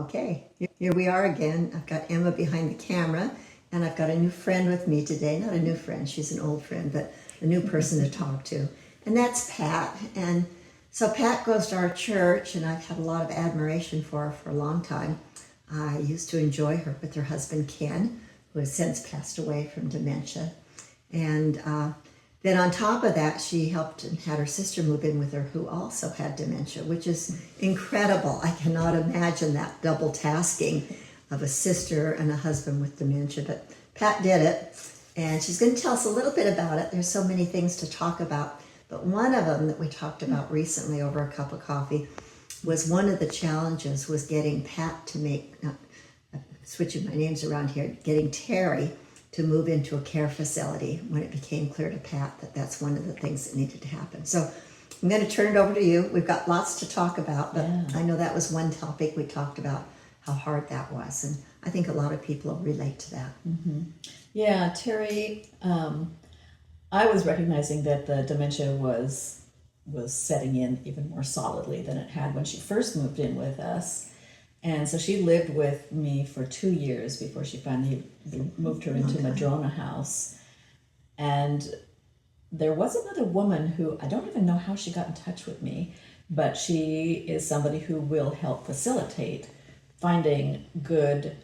Okay, here we are again. I've got Emma behind the camera, and I've got a new friend with me today. Not a new friend, she's an old friend, but a new person to talk to. And that's Pat. And so Pat goes to our church, and I've had a lot of admiration for her for a long time. I used to enjoy her with her husband, Ken, who has since passed away from dementia. And then on top of that, she helped and had her sister move in with her who also had dementia, which is incredible. I cannot imagine that double tasking of a sister and a husband with dementia, but Pat did it, and she's going to tell us a little bit about it. There's so many things to talk about, but one of them that we talked about recently over a cup of coffee was one of the challenges was getting Pat to make, switching my names around here, getting Terry to move into a care facility when it became clear to Pat that that's one of the things that needed to happen. So I'm going to turn it over to you. We've got lots to talk about, but I know that was one topic we talked about, how hard that was. And I think a lot of people will relate to that. Mm-hmm. Yeah, Terry, I was recognizing that the dementia was setting in even more solidly than it had when she first moved in with us. And so she lived with me for 2 years before she finally moved her into Madrona House. And there was another woman who, I don't even know how she got in touch with me, but she is somebody who will help facilitate finding good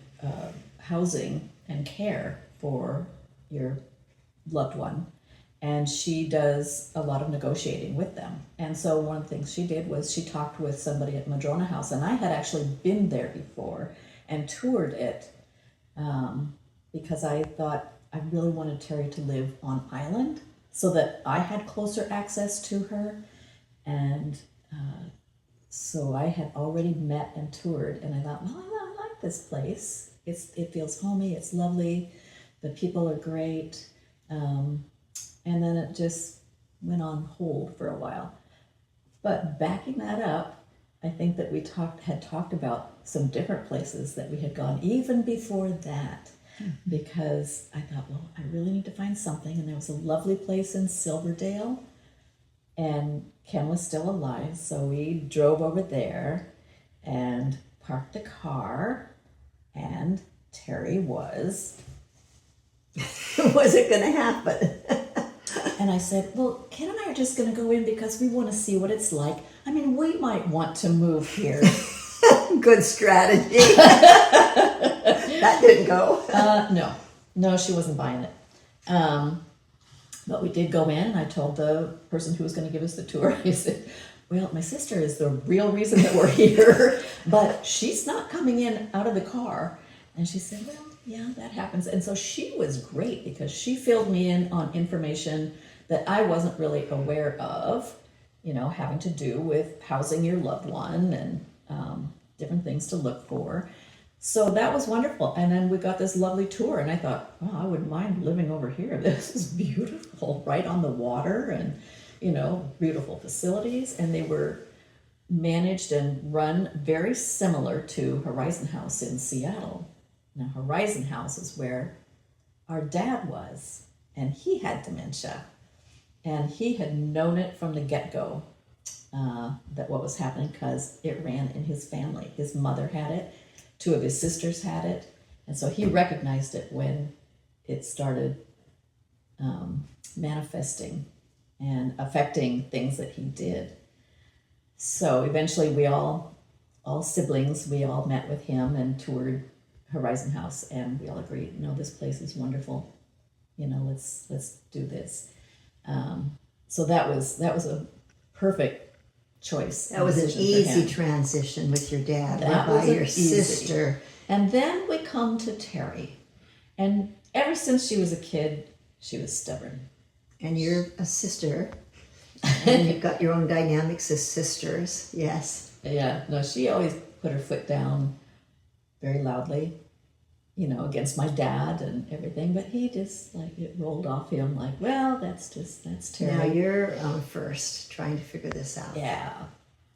housing and care for your loved one. And she does a lot of negotiating with them. And so one of the things she did was she talked with somebody at Madrona House, and I had actually been there before and toured it because I thought I really wanted Terry to live on island so that I had closer access to her. And so I had already met and toured, and I thought, well, I like this place. It feels homey, it's lovely, the people are great. And then it just went on hold for a while. But backing that up, I think that we had talked about some different places that we had gone even before that, because I thought, well, I really need to find something. And there was a lovely place in Silverdale, and Ken was still alive, so we drove over there and parked a car, and Terry was it going to happen? And I said, well, Ken and I are just going to go in because we want to see what it's like. I mean, we might want to move here. Good strategy. That didn't go. No, she wasn't buying it. But we did go in, and I told the person who was going to give us the tour, I said, well, my sister is the real reason that we're here, but she's not coming in out of the car. And she said, well, yeah, that happens. And so she was great because she filled me in on information that I wasn't really aware of, having to do with housing your loved one and different things to look for. So that was wonderful. And then we got this lovely tour, and I thought, I wouldn't mind living over here. This is beautiful, right on the water, and, beautiful facilities. And they were managed and run very similar to Horizon House in Seattle. Now, Horizon House is where our dad was, and he had dementia, and he had known it from the get-go, that what was happening, because it ran in his family. His mother had it, 2 of his sisters had it, and so he recognized it when it started manifesting and affecting things that he did. So eventually we all siblings, we all met with him and toured Horizon House, and we all agreed, no, this place is wonderful. Let's do this. So that was a perfect choice. That was an easy transition with your dad, that by your easy. sister. And then we come to Terry, and ever since she was a kid, she was stubborn. And you're a sister, and you've got your own dynamics as sisters. Yes. Yeah. No, she always put her foot down very loudly, against my dad and everything, but he just it rolled off him well, that's Terry. Now you're first trying to figure this out.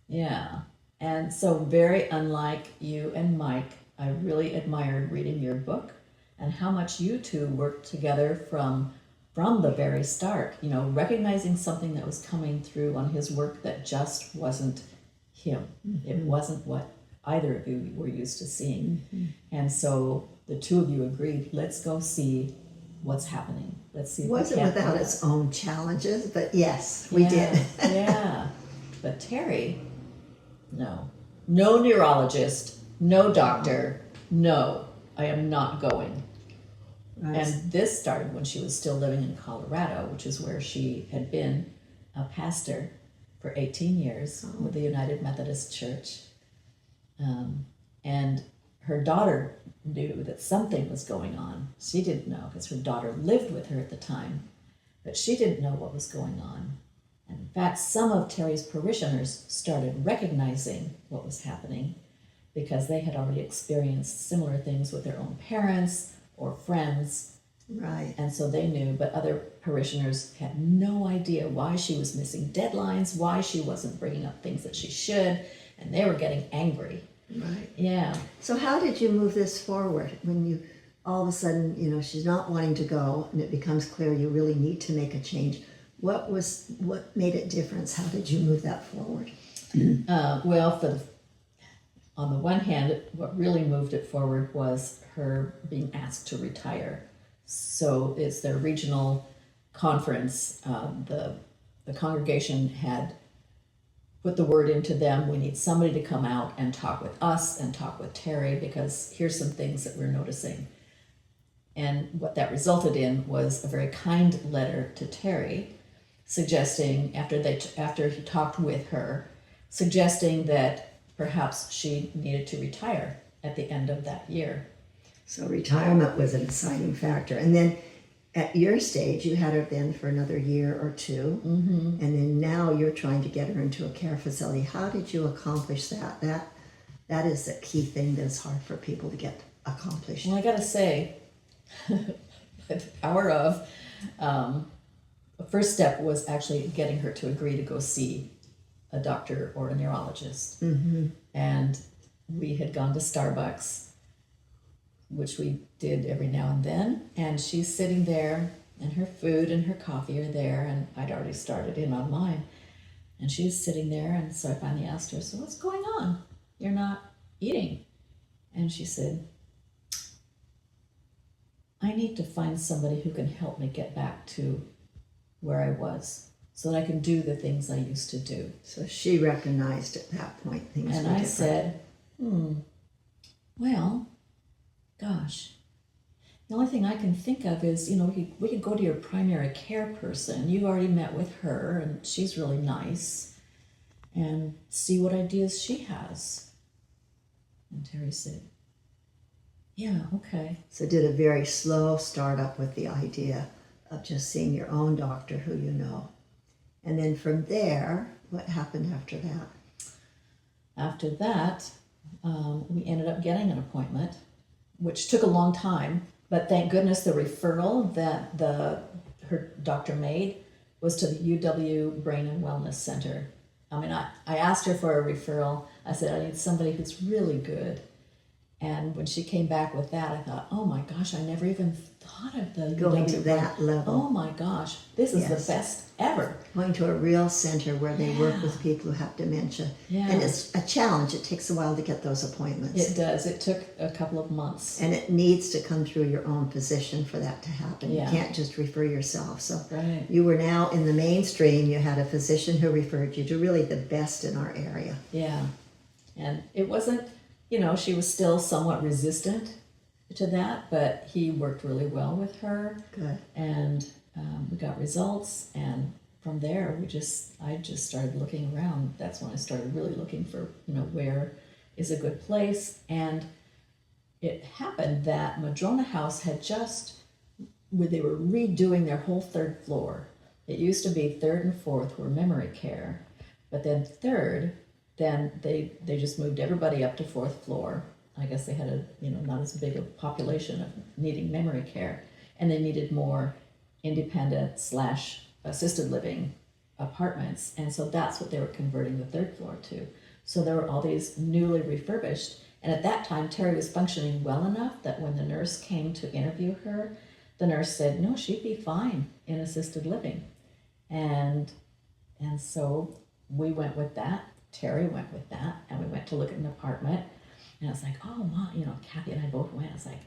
Yeah. And so very unlike you and Mike, I really admired reading your book and how much you two worked together from the very start, recognizing something that was coming through on his work that just wasn't him. Mm-hmm. It wasn't what either of you were used to seeing. Mm-hmm. And so the two of you agreed, let's go see what's happening. Let's see if we Wasn't can't without do its that." own challenges, but yes, we Yeah, did. yeah. But Terry, no. No neurologist, no doctor, no, I am not going. Right. And this started when she was still living in Colorado, which is where she had been a pastor for 18 years with the United Methodist Church. And her daughter knew that something was going on. She didn't know because her daughter lived with her at the time, but she didn't know what was going on. And in fact, some of Terry's parishioners started recognizing what was happening because they had already experienced similar things with their own parents or friends. Right. And so they knew, but other parishioners had no idea why she was missing deadlines, why she wasn't bringing up things that she should, and they were getting angry. Right. Yeah. So how did you move this forward when you all of a sudden, she's not wanting to go and it becomes clear you really need to make a change? What made it difference? How did you move that forward? Well, on the one hand, what really moved it forward was her being asked to retire. So it's their regional conference. The congregation had put the word into them, we need somebody to come out and talk with us and talk with Terry because here's some things that we're noticing. And what that resulted in was a very kind letter to Terry suggesting, after he talked with her, suggesting that perhaps she needed to retire at the end of that year. So retirement was a deciding factor. And then at your stage, you had her then for another year or two. Mm-hmm. And then now you're trying to get her into a care facility. How did you accomplish that? That is the key thing that's hard for people to get accomplished. Well, I gotta say, the power of, the first step was actually getting her to agree to go see a doctor or a neurologist. Mm-hmm. And we had gone to Starbucks, which we did every now and then, and she's sitting there and her food and her coffee are there, and I'd already started in on mine, and she's sitting there, and so I finally asked her, so what's going on? You're not eating. And she said, I need to find somebody who can help me get back to where I was so that I can do the things I used to do. So she recognized at that point things And were I different. said, well, gosh, the only thing I can think of is, we could go to your primary care person. You already met with her and she's really nice, and see what ideas she has. And Terry said, yeah, okay. So did a very slow start up with the idea of just seeing your own doctor who you know. And then from there, what happened after that? After that, we ended up getting an appointment, which took a long time, but thank goodness the referral that her doctor made was to the UW Brain and Wellness Center. I mean, I asked her for a referral. I said, I need somebody who's really good. And when she came back with that, I thought, oh my gosh, I never even thought of the Going UW to that level. Oh my gosh, this is Yes. the best ever. Going to a real center where they work with people who have dementia. Yeah. And it's a challenge. It takes a while to get those appointments. It does. It took a couple of months. And it needs to come through your own physician for that to happen. Yeah. You can't just refer yourself. So Right. you were now in the mainstream. You had a physician who referred you to really the best in our area. Yeah. And it wasn't, she was still somewhat resistant to that, but he worked really well with her. Good. And we got results. And from there, I just started looking around. That's when I started really looking for, where is a good place. And it happened that Madrona House had they were redoing their whole third floor. It used to be third and fourth were memory care, but then third, then they just moved everybody up to fourth floor. I guess they had not as big a population of needing memory care, and they needed more independent / assisted living apartments, and so that's what they were converting the third floor to. So there were all these newly refurbished, and at that time Terry was functioning well enough that when the nurse came to interview her, the nurse said, no, she'd be fine in assisted living. And so we went with that. Terry went with that, and we went to look at an apartment. And I was like, oh, Mom, Kathy and I both went. I was like,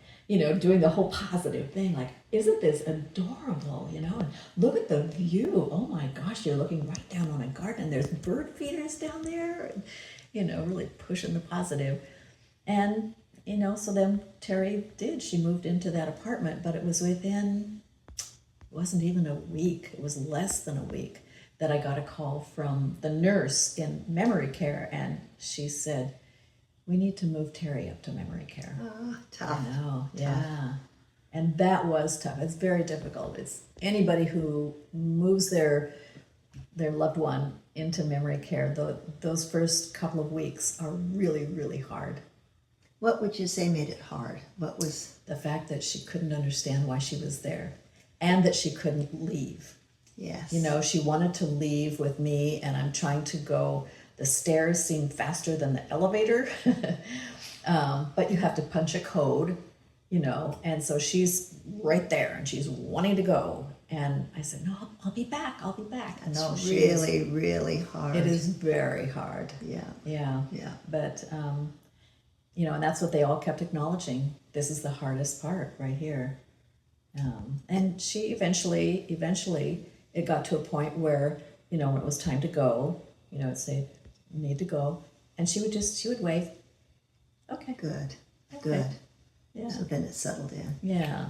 doing the whole positive thing, like, isn't this adorable, and look at the view. Oh my gosh, you're looking right down on a garden, and there's bird feeders down there, and, really pushing the positive. And, so then Terry she moved into that apartment, but it was wasn't even a week, it was less than a week that I got a call from the nurse in memory care, and she said, we need to move Terry up to memory care. Oh, tough. I know, yeah. And that was tough. It's very difficult. It's anybody who moves their loved one into memory care, those first couple of weeks are really, really hard. What would you say made it hard? What was... The fact that she couldn't understand why she was there and that she couldn't leave. Yes. She wanted to leave with me, and I'm trying to go. The stairs seem faster than the elevator, but you have to punch a code, and so she's right there and she's wanting to go. And I said, no, I'll be back. And no, it's really, really hard. It is very hard. Yeah. Yeah. Yeah. But, and that's what they all kept acknowledging. This is the hardest part right here. And she eventually, it got to a point where, when it was time to go, it'd say, need to go. And she would wave. Okay. Good. Okay. Good. Yeah. So then it settled in. Yeah.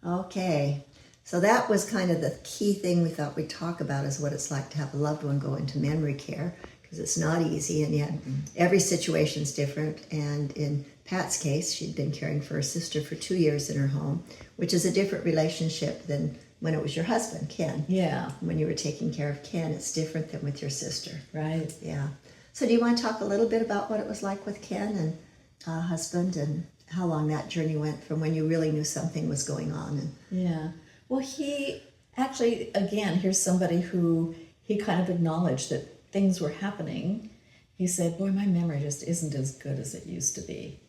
Okay. So that was kind of the key thing we thought we'd talk about, is what it's like to have a loved one go into memory care, because it's not easy, and yet every situation's different. And in Pat's case, she'd been caring for her sister for 2 years in her home, which is a different relationship than when it was your husband, Ken. Yeah. When you were taking care of Ken, it's different than with your sister. Right. Yeah. So do you want to talk a little bit about what it was like with Ken and husband, and how long that journey went from when you really knew something was going on? Yeah. Well, he actually, again, here's somebody who he kind of acknowledged that things were happening. He said, boy, my memory just isn't as good as it used to be.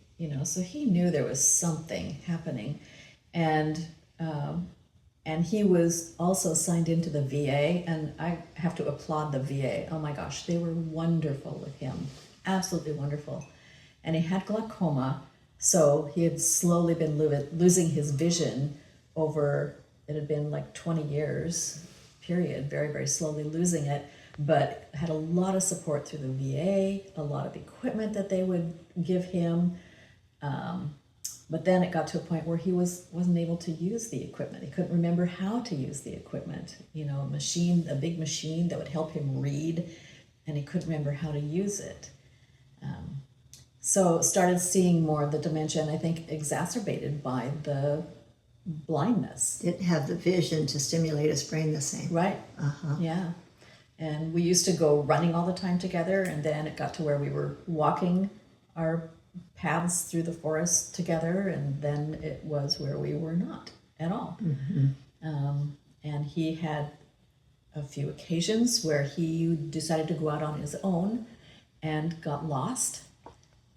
So he knew there was something happening. And he was also signed into the VA, and I have to applaud the VA. Oh my gosh, they were wonderful with him, absolutely wonderful. And he had glaucoma, so he had slowly been losing his vision over, it had been like 20 years, period, very, very slowly losing it, but had a lot of support through the VA, a lot of equipment that they would give him. But then it got to a point where he wasn't able to use the equipment. He couldn't remember how to use the equipment. A big machine that would help him read, and he couldn't remember how to use it. So started seeing more of the dementia, and I think exacerbated by the blindness. Didn't have the vision to stimulate his brain the same. Right. Yeah. And we used to go running all the time together, and then it got to where we were walking our paths through the forest together, and then it was where we were not at all. And he had a few occasions where he decided to go out on his own and got lost,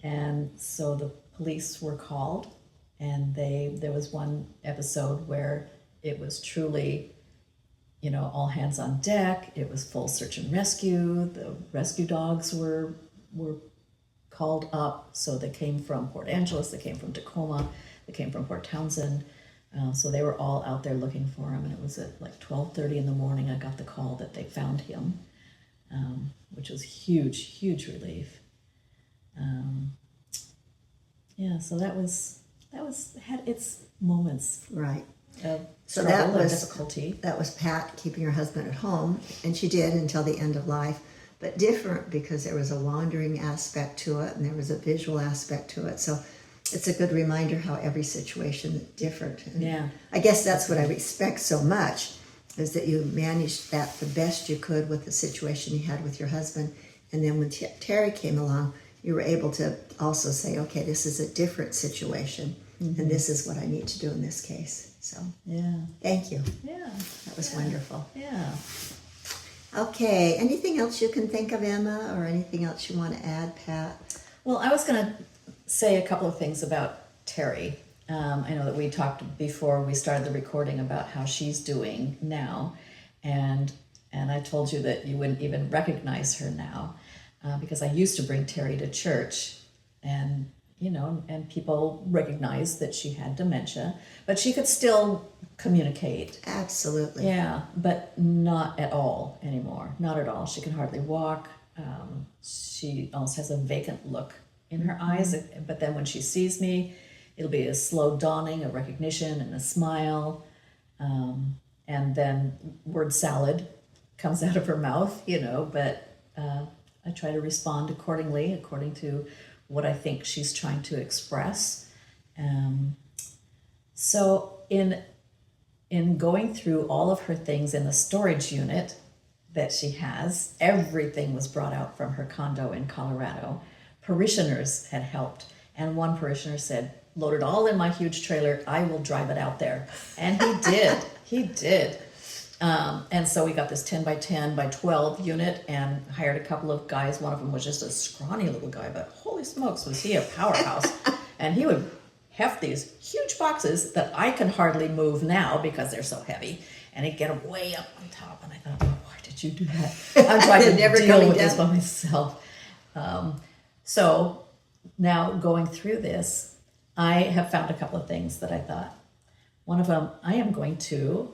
and so the police were called, and there was one episode where it was truly, all hands on deck. It was full search and rescue. The rescue dogs were called up. So they came from Port Angeles, they came from Tacoma, they came from Port Townsend. So they were all out there looking for him. And it was at like 12:30 in the morning, I got the call that they found him, which was huge, huge relief. So that had its moments Right. of So struggle that and was difficulty. That was Pat keeping her husband at home, and she did until the end of life. But different, because there was a wandering aspect to it, and there was a visual aspect to it. So it's a good reminder how every situation is different. And Yeah. I guess that's what I respect so much, is that you managed that the best you could with the situation you had with your husband. And then when Terry came along, you were able to also say, okay, this is a different situation, and this is what I need to do in this case. So Yeah. thank you. Yeah. That was wonderful. Yeah. Okay, anything else you can think of, Emma, or anything else you want to add, Pat? Well, I was going to say a couple of things about Terry. I know that we talked before we started the recording about how she's doing now, and I told you that you wouldn't even recognize her now. because I used to bring Terry to church, and and people recognized that she had dementia, but she could still communicate. Absolutely. Yeah, but not at all anymore. Not at all. She can hardly walk. She almost has a vacant look in her eyes. But then when she sees me, it'll be a slow dawning, a recognition, and a smile. And then word salad comes out of her mouth, but I try to respond accordingly, according to what I think she's trying to express. So in going through all of her things in the storage unit that she has, everything was brought out from her condo in Colorado. Parishioners had helped, and one parishioner said, "Load it all in my huge trailer, I will drive it out there." And he did. He did. And so we got this 10 by 10 by 12 unit and hired a couple of guys. One of them was just a scrawny little guy, but holy smokes, was he a powerhouse. And he would heft these huge boxes that I can hardly move now because they're so heavy. And he'd get them way up on top. And I thought, oh, why did you do that? I'm trying to Never deal coming with this down. by myself. So now going through this, I have found a couple of things that I thought. One of them, I am going to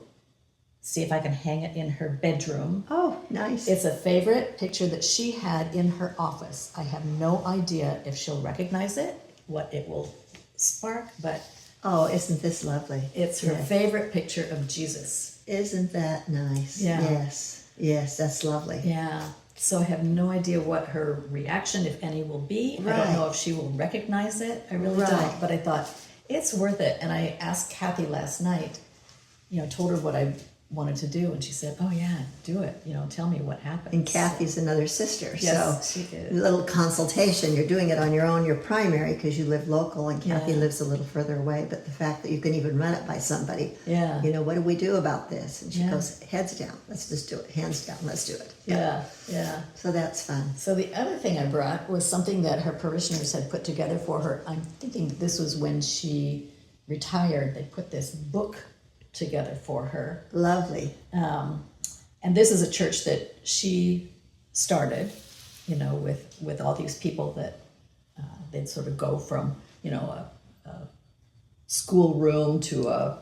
see if I can hang it in her bedroom. Oh, nice. It's a favorite picture that she had in her office. I have no idea if she'll recognize it, what it will spark, but Oh, isn't this lovely? it's her Yes. favorite picture of Jesus. Isn't that nice? Yeah. Yes. Yes, that's lovely. Yeah. So I have no idea what her reaction, if any, will be. I don't know Right. if she will recognize it. I really Right. don't. But I thought it's worth it. And I asked Kathy last night, told her what I wanted to do, and she said, "Oh yeah, do it. Tell me what happens." And Kathy's another sister, Yes, so she is. a little consultation. You're doing it on your own. You're primary because you live local, and Kathy Yeah. lives a little further away. But the fact that you can even run it by somebody, Yeah. what do we do about this? And she Yeah. goes, heads down. Let's just do it. Hands down. Let's do it. Yeah, yeah. So that's fun. So the other thing I brought was something that her parishioners had put together for her. I'm thinking this was when she retired. They put this book together for her. Lovely. And this is a church that she started, with all these people that they'd sort of go from, a schoolroom to a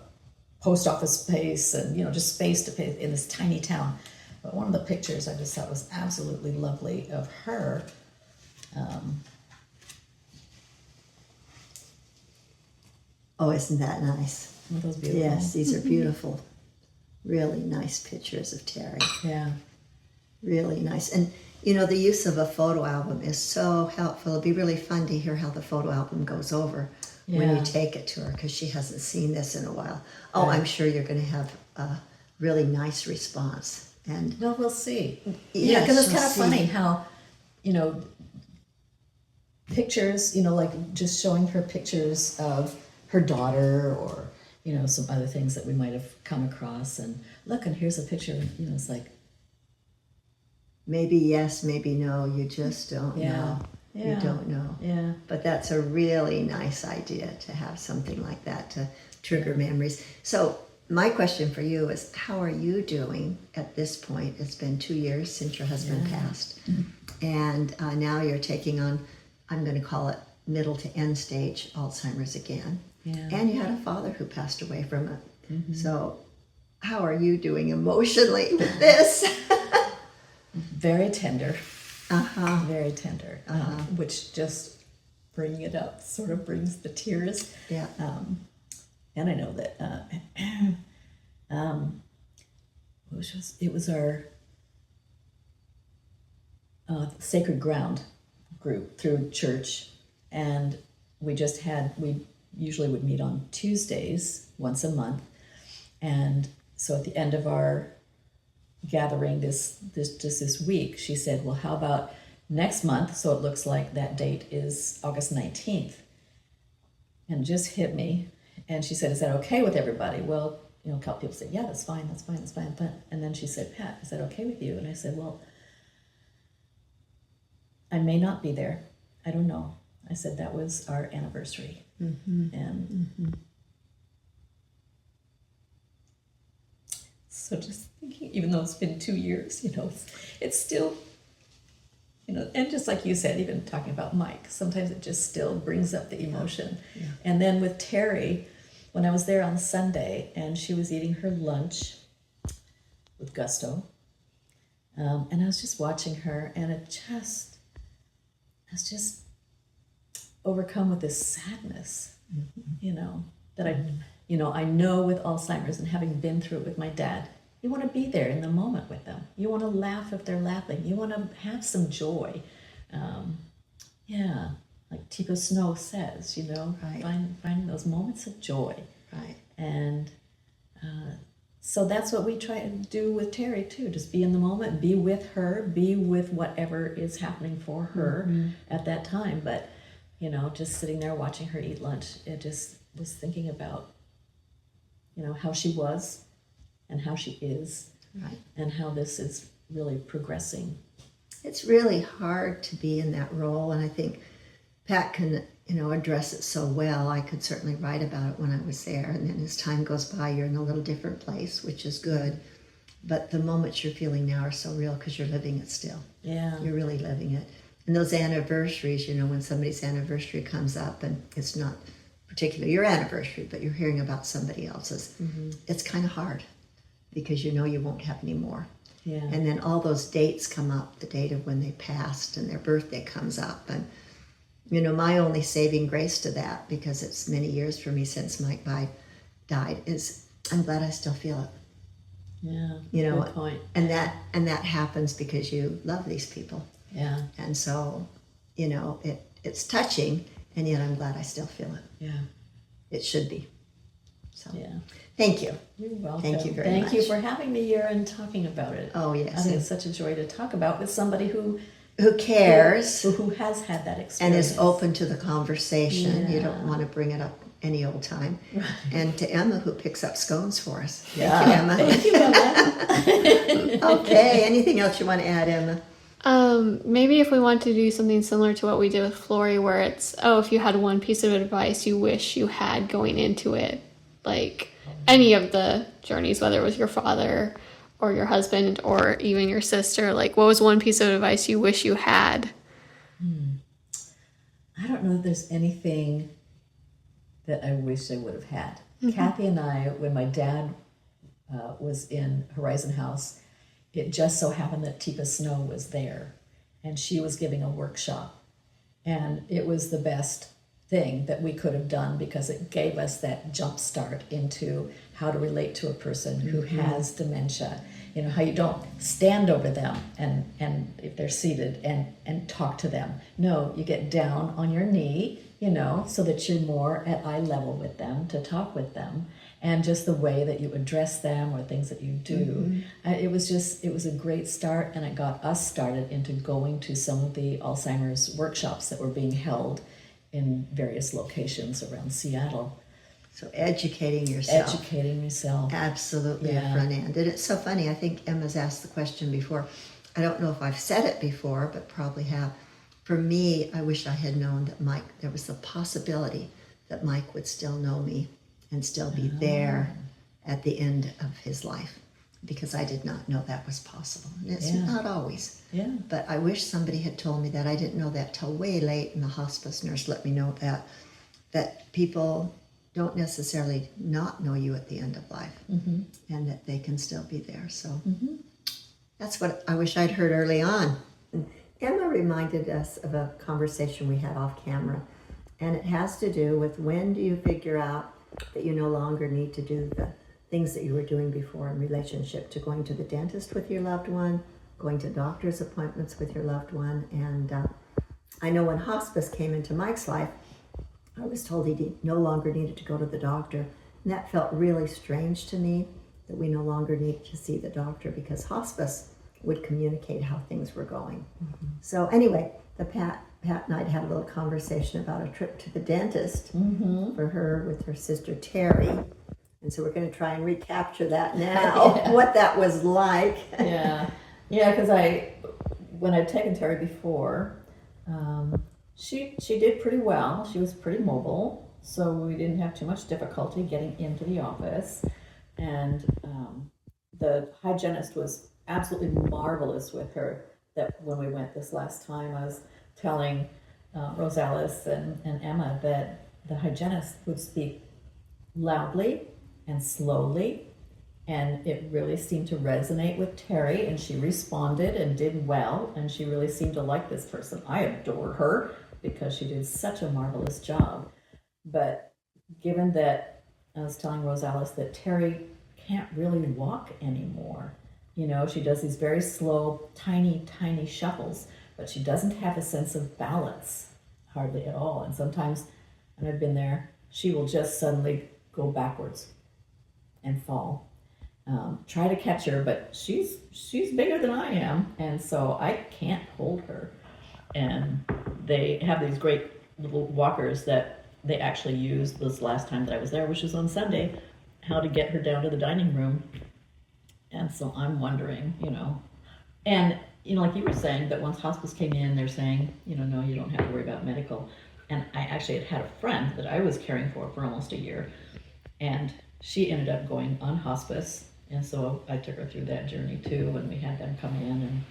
post office space and, just space to pay in this tiny town. But one of the pictures I just thought was absolutely lovely of her. Oh, isn't that nice? One of those beautiful. Yes, these are beautiful. Really nice pictures of Terry. Yeah. Really nice. And the use of a photo album is so helpful. It'll be really fun to hear how the photo album goes over when Yeah. you take it to her because she hasn't seen this in a while. Oh, Right. I'm sure you're going to have a really nice response. And Well, we'll see. Yeah, because it's she'll kind of see. funny how, pictures, like just showing her pictures of her daughter or, some other things that we might have come across. And look, and here's a picture, it's like, maybe yes, maybe no. You just don't Yeah. know. Yeah. You don't know. yeah. But that's a really nice idea to have something like that to trigger memories. So my question for you is, how are you doing at this point? It's been 2 years since your husband passed. And now you're taking on, I'm going to call it middle to end stage Alzheimer's again. Yeah. And you had a father who passed away from it. So how are you doing emotionally with this? Very tender. Uh-huh. Very tender. Which just bringing it up sort of brings the tears. Yeah. And I know that it was our Sacred Ground group through church, and we usually would meet on Tuesdays once a month, and so at the end of our gathering this week, she said, well, how about next month? So it looks like that date is August 19th. And it just hit me. And she said, is that okay with everybody? Well, a couple people said, yeah, that's fine. And then she said, Pat, is that okay with you? And I said, well, I may not be there. I don't know. I said, that was our anniversary. And so just thinking, even though it's been 2 years, it's still and just like you said, even talking about Mike, sometimes it just still brings up the emotion. And then with Terry, when I was there on Sunday and she was eating her lunch with gusto, and I was just watching her, and I was just overcome with this sadness, that I know with Alzheimer's and having been through it with my dad, you want to be there in the moment with them. You want to laugh if they're laughing. You want to have some joy. Like Tipo Snow says, Right. finding those moments of joy. Right. And so that's what we try to do with Terry too. Just be in the moment, be with her, be with whatever is happening for her at that time. But, just sitting there watching her eat lunch, it just was thinking about, how she was and how she is, Right. and how this is really progressing. It's really hard to be in that role, and I think Pat can, address it so well. I could certainly write about it when I was there, and then as time goes by, you're in a little different place, which is good. But the moments you're feeling now are so real because you're living it still. Yeah. You're really living it. And those anniversaries, when somebody's anniversary comes up, and it's not particularly your anniversary, but you're hearing about somebody else's, it's kind of hard because you won't have any more. Yeah. And then all those dates come up, the date of when they passed, and their birthday comes up. And, my only saving grace to that, because it's many years for me since Mike died, is I'm glad I still feel it. Yeah. Good point. And that happens because you love these people. Yeah. And so, it's touching, and yet I'm glad I still feel it. Yeah. It should be. So, Yeah. thank you. You're welcome. Thank you very Thank you much. for having me here and talking about it. Oh, I yes. think it's such a joy to talk about with somebody who cares who has had that and experience. is open to the conversation. You Yeah. don't want to bring it up any old time. And to Emma, who picks up scones for us. Yeah. Thank you, Emma. Thank you, Emma. Okay, anything else you want to add, Emma? Maybe if we want to do something similar to what we did with Flory, where it's, if you had one piece of advice you wish you had going into it, like any of the journeys, whether it was your father or your husband or even your sister, like what was one piece of advice you wish you had? I don't know if there's anything that I wish I would have had. Kathy and I, when my dad was in Horizon House, it just so happened that Tipo Snow was there, and she was giving a workshop, and it was the best thing that we could have done because it gave us that jump start into how to relate to a person who has dementia. How you don't stand over them and if they're seated and talk to them. No, you get down on your knee, so that you're more at eye level with them, to talk with them. And just the way that you address them or things that you do. It was a great start, and it got us started into going to some of the Alzheimer's workshops that were being held in various locations around Seattle. So educating yourself. Educating yourself. Absolutely Yeah. a front end. And it's so funny. I think Emma's asked the question before. I don't know if I've said it before, but probably have. For me, I wish I had known that there was the possibility that Mike would still know me and still be there at the end of his life, because I did not know that was possible. And it's not always. Yeah. But I wish somebody had told me that. I didn't know that till way late, and the hospice nurse let me know that people don't necessarily not know you at the end of life, and that they can still be there. So that's what I wish I'd heard early on. Emma reminded us of a conversation we had off camera, and it has to do with when do you figure out that you no longer need to do the things that you were doing before in relationship to going to the dentist with your loved one, going to doctor's appointments with your loved one. And I know when hospice came into Mike's life, I was told he no longer needed to go to the doctor. And that felt really strange to me, that we no longer needed to see the doctor, because hospice would communicate how things were going. So anyway, Pat and I had a little conversation about a trip to the dentist for her with her sister Terry. And so we're going to try and recapture that now, what that was like. Yeah, because when I'd taken Terry before, she did pretty well. She was pretty mobile, so we didn't have too much difficulty getting into the office. And the hygienist was absolutely marvelous with her. that when we went this last time, I was telling Rosales and Emma that the hygienist would speak loudly and slowly, and it really seemed to resonate with Terry, and she responded and did well, and she really seemed to like this person. I adore her because she did such a marvelous job. But given that I was telling Rosales that Terry can't really walk anymore, you know, she does these very slow, tiny, tiny shuffles, but she doesn't have a sense of balance hardly at all. And sometimes, and I've been there, she will just suddenly go backwards and fall. Try to catch her, but she's bigger than I am, and so I can't hold her. And they have these great little walkers that they actually used this last time that I was there, which was on Sunday, how to get her down to the dining room. And so I'm wondering, you know, and you know, like you were saying, that once hospice came in, they're saying, you know, no, you don't have to worry about medical. And I actually had a friend that I was caring for almost a year, and she ended up going on hospice. And so I took her through that journey too, and we had them come in, and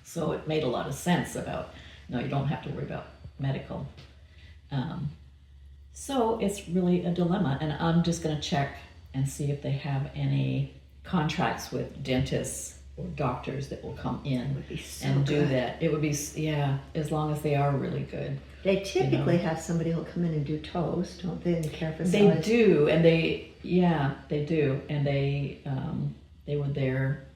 so it made a lot of sense about, no, you don't have to worry about medical. So it's really a dilemma, and I'm just going to check and see if they have any contracts with dentists or doctors that will come in Would be so and do good. that. It would be, yeah, as long as they are really good. They typically have somebody who'll come in and do toes, don't they, in the care They facilities? do, and they do, and they were there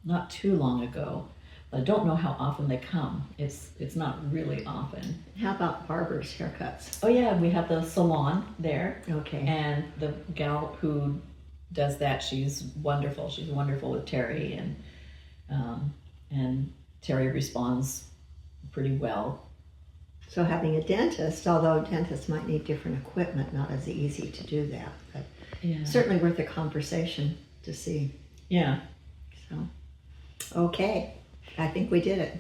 not too long ago. But I don't know how often they come. It's not really often. How about barbers' haircuts? Oh yeah, we have the salon there, Okay. and the gal who does that, she's wonderful. She's wonderful with Terry, and Terry responds pretty well. So having a dentist, although dentists might need different equipment, not as easy to do that, but Yeah. certainly worth a conversation to see. Yeah. So, okay, I think we did it.